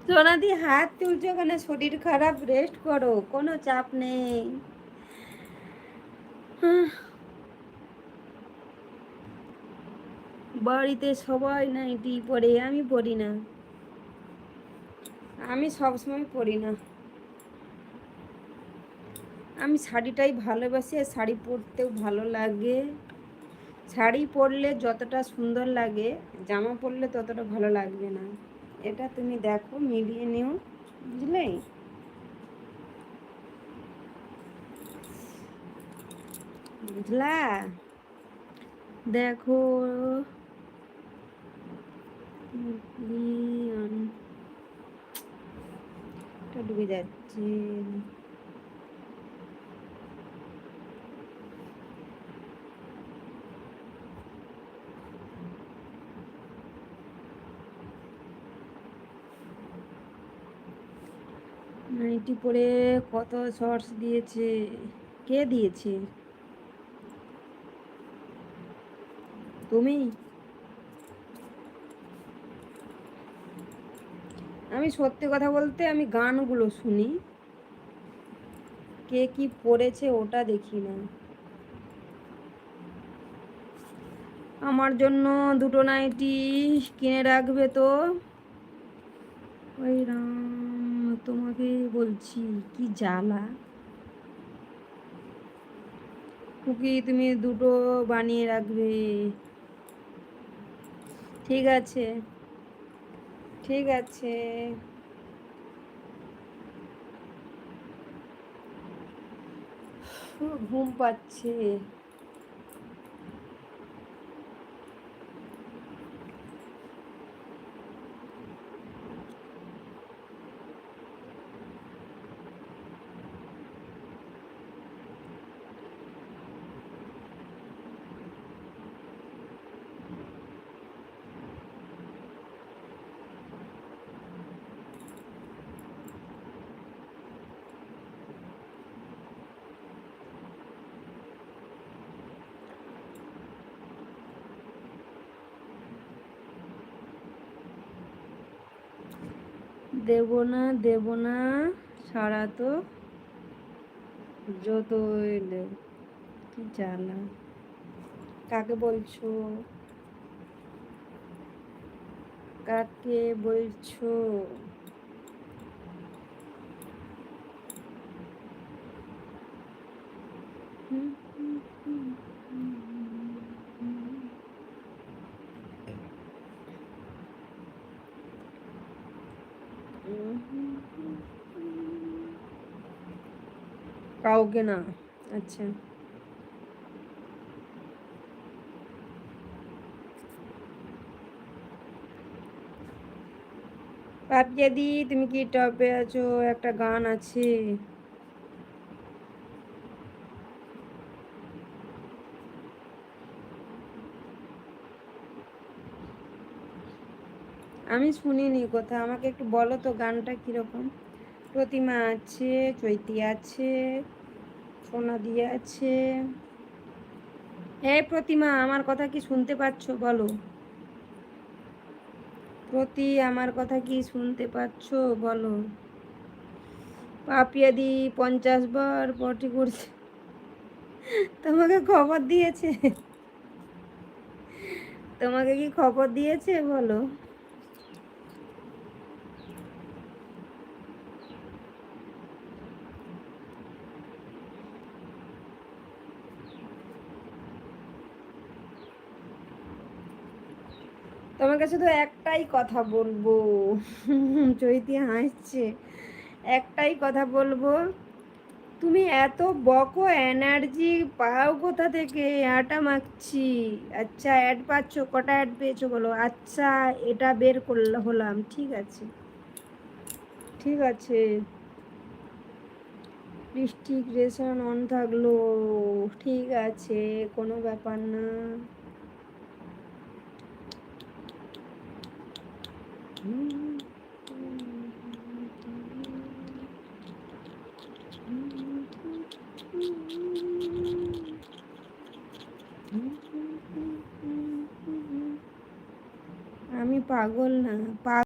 সোনাদি হাত তুলছো কেন? শরীর খারাপ, রেস্ট করো, কোনো চাপ নেই। বাড়িতে সবাই নাইটি পরে, আমি পরি না। আমি সবসময় পরি না। আমি শাড়িটাই ভালোবাসি, আর শাড়ি পরতেও ভালো লাগে। শাড়ি পরলে যতটা সুন্দর লাগে, জামা পরলে ততটা ভালো লাগবে না। এটা তুমি দেখো, মিলিয়ে নিও, বুঝলে? বুঝলা? দেখো, ডুবে যাচ্ছে। নাইটি পরে কত শর্টস দিয়েছে, কে দিয়েছে? তুমি? আমি সত্যি কথা বলতে, আমি গানগুলো শুনি, কে কি পড়েছে ওটা দেখি না। আমার জন্য দুটো নাইটি কিনে রাখবে তো? ওই রাম, তোমাকে বলছি, কি জ্বালা। কুকি, তুমি দুটো বানিয়ে রাখবে। ঠিক আছে, ঠিক আছে। ঘুম পাচ্ছে। দেব না, দেব না, সারা তো যতই দেব। কি জ্বালা। কাকে বলছো? কাকে বলছো? কাউকে না। আচ্ছা, পাপিয়া দি, তুমি কি টপে আছো? একটা গান আছে, আমি শুনিনি কোথাও, আমাকে একটু বলো তো গানটা কিরকম। প্রতিমা আছে, চৈতি আছে, সোনাদি আছে। এই প্রতিমা, আমার কথা কি শুনতে পাচ্ছো? বলো। প্রতি, আমার কথা কি শুনতে পাচ্ছো? বলো। পাপিয়া দি 50 বার পটি করছে। তোমাকে খবর দিয়েছে? তোমাকে কি খবর দিয়েছে? বলো। তোমাকে শুধু একটাই কথা বলবো। চৈতি হাসছে। একটাই কথা বলবো, তুমি এত বকো, এনার্জি পাও কোথা থেকে? আটা মাখছি। আচ্ছা, অ্যাড পাচ্ছ? কটা অ্যাড পেয়েছো বলো। আচ্ছা, এটা বের করলে হলাম, ঠিক আছে, ঠিক আছে। রেশন অন থাকলো, ঠিক আছে, কোনো ব্যাপার না। আমি পাগল না।